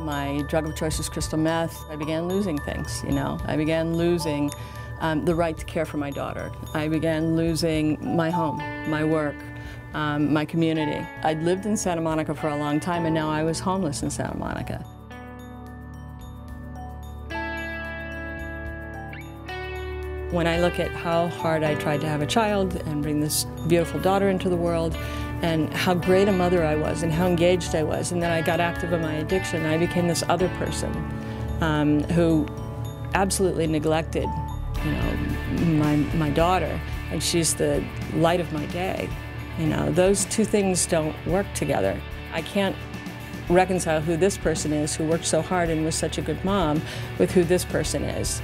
My drug of choice is crystal meth. I began losing things, you know. I began losing the right to care for my daughter. I began losing my home, my work, my community. I'd lived in Santa Monica for a long time, and now I was homeless in Santa Monica. When I look at how hard I tried to have a child and bring this beautiful daughter into the world, and how great a mother I was and how engaged I was, and then I got active in my addiction, I became this other person who absolutely neglected, you know, my daughter, and she's the light of my day. You know, those two things don't work together. I can't reconcile who this person is, who worked so hard and was such a good mom, with who this person is.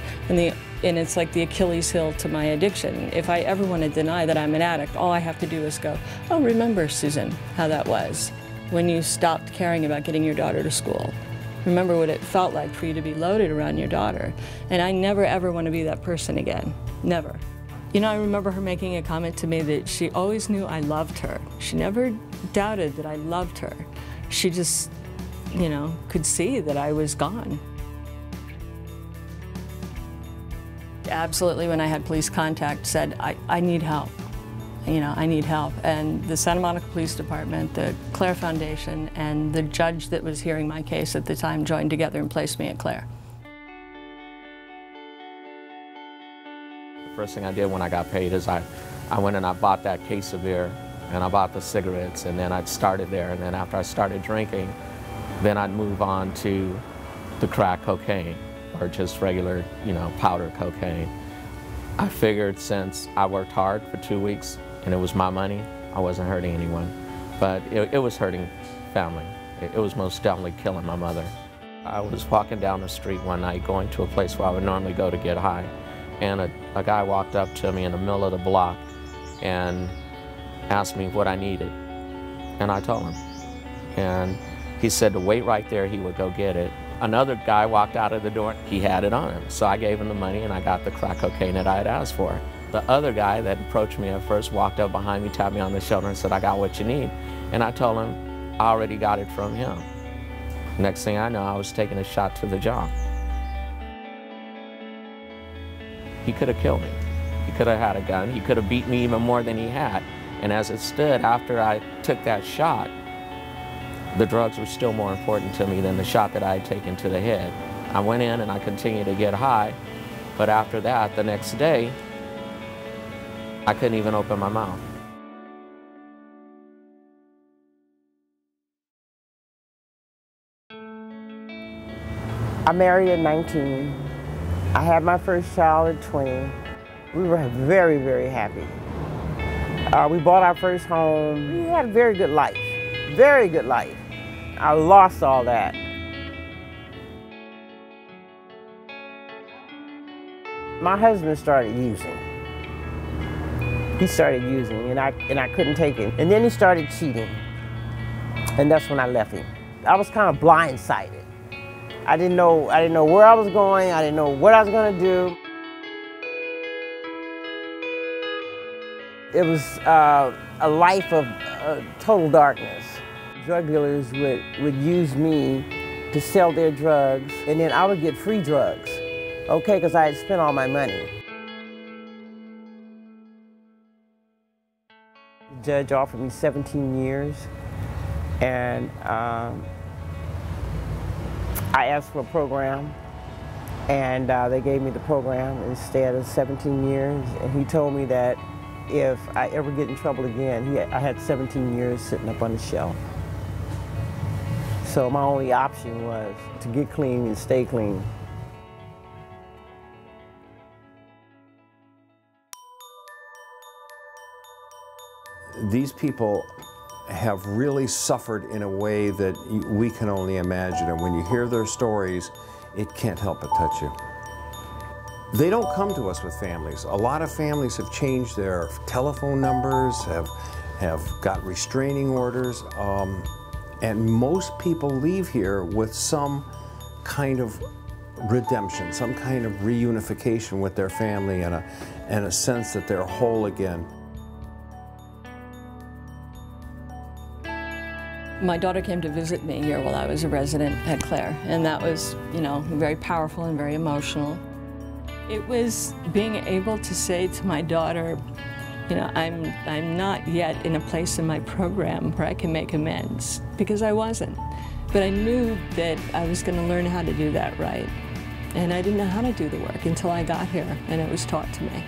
And it's like the Achilles heel to my addiction. If I ever want to deny that I'm an addict, all I have to do is go, oh, remember, Susan, how that was when you stopped caring about getting your daughter to school. Remember what it felt like for you to be loaded around your daughter. And I never, ever want to be that person again. Never. You know, I remember her making a comment to me that she always knew I loved her. She never doubted that I loved her. She just, you know, could see that I was gone. Absolutely, when I had police contact, said, I need help. You know, I need help. And the Santa Monica Police Department, the CLARE Foundation, and the judge that was hearing my case at the time joined together and placed me at CLARE. The first thing I did when I got paid is I went and I bought that case of beer, and I bought the cigarettes, and then I started there. And then after I started drinking, then I'd move on to the crack cocaine, or just regular, you know, powder cocaine. I figured since I worked hard for 2 weeks and it was my money, I wasn't hurting anyone. But it was hurting family. It was most definitely killing my mother. I was walking down the street one night going to a place where I would normally go to get high, and a guy walked up to me in the middle of the block and asked me what I needed. And I told him. And he said to wait right there, he would go get it. Another guy walked out of the door, he had it on him. So I gave him the money and I got the crack cocaine that I had asked for. The other guy that approached me at first walked up behind me, tapped me on the shoulder and said, I got what you need. And I told him I already got it from him. Next thing I know, I was taking a shot to the jaw. He could have killed me. He could have had a gun. He could have beat me even more than he had. And as it stood, after I took that shot, the drugs were still more important to me than the shot that I had taken to the head. I went in and I continued to get high, but after that, the next day, I couldn't even open my mouth. I married at 19. I had my first child at 20. We were very, very happy. We bought our first home. We had a very good life, very good life. I lost all that. My husband started using. He started using, and I couldn't take it. And then he started cheating, and that's when I left him. I was kind of blindsided. I didn't know where I was going. I didn't know what I was going to do. It was a life of total darkness. Drug dealers would use me to sell their drugs, and then I would get free drugs, okay, because I had spent all my money. The judge offered me 17 years, and I asked for a program, and they gave me the program instead of 17 years, and he told me that if I ever get in trouble again, I had 17 years sitting up on the shelf. So my only option was to get clean and stay clean. These people have really suffered in a way that we can only imagine, and when you hear their stories, it can't help but touch you. They don't come to us with families. A lot of families have changed their telephone numbers, have got restraining orders, and most people leave here with some kind of redemption, some kind of reunification with their family, and a sense that they're whole again. My daughter came to visit me here while I was a resident at CLARE, and that was, very powerful and very emotional. It was being able to say to my daughter, I'm not yet in a place in my program where I can make amends, because I wasn't. But I knew that I was going to learn how to do that right. And I didn't know how to do the work until I got here, and it was taught to me.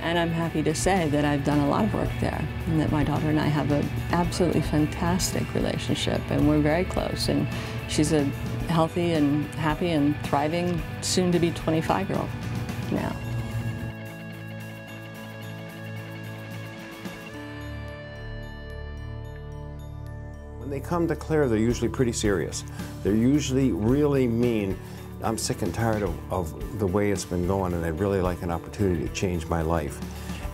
And I'm happy to say that I've done a lot of work there, and that my daughter and I have an absolutely fantastic relationship, and we're very close. And she's a healthy and happy and thriving, soon-to-be 25-year-old now. When they come to CLARE, they're usually pretty serious. They're usually really mean, I'm sick and tired of the way it's been going, and I'd really like an opportunity to change my life.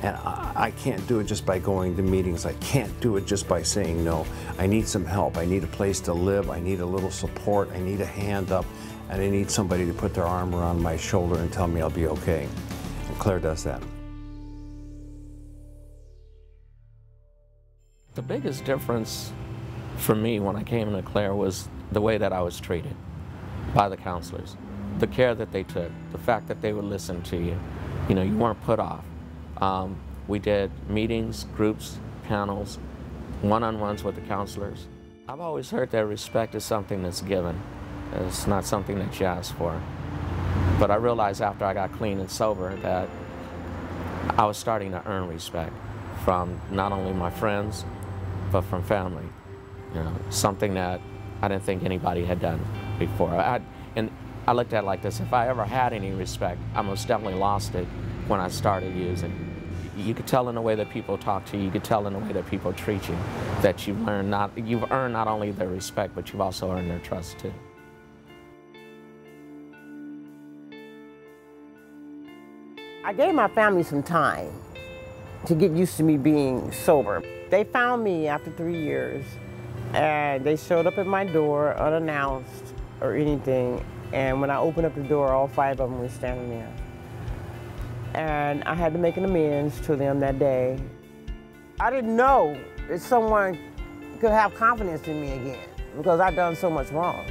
And I can't do it just by going to meetings. I can't do it just by saying no. I need some help. I need a place to live. I need a little support. I need a hand up. And I need somebody to put their arm around my shoulder and tell me I'll be okay. And CLARE does that. The biggest difference for me when I came into CLARE was the way that I was treated by the counselors. The care that they took, the fact that they would listen to you. You weren't put off. We did meetings, groups, panels, one-on-ones with the counselors. I've always heard that respect is something that's given. It's not something that you ask for. But I realized after I got clean and sober that I was starting to earn respect from not only my friends, but from family. Something that I didn't think anybody had done before. And I looked at it like this: if I ever had any respect, I most definitely lost it when I started using. You could tell in the way that people talk to you, you could tell in the way that people treat you, that you've earned not only their respect, but you've also earned their trust too. I gave my family some time to get used to me being sober. They found me after 3 years, and they showed up at my door unannounced or anything. And when I opened up the door, all 5 of them were standing there. And I had to make an amends to them that day. I didn't know that someone could have confidence in me again, because I'd done so much wrong.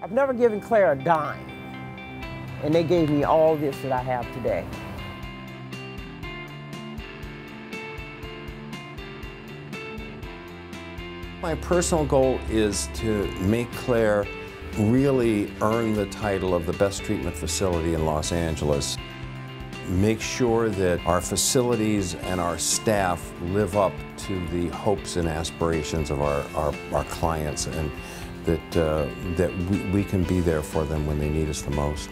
I've never given CLARE a dime, and they gave me all this that I have today. My personal goal is to make CLARE really earn the title of the best treatment facility in Los Angeles. Make sure that our facilities and our staff live up to the hopes and aspirations of our clients, and that we can be there for them when they need us the most.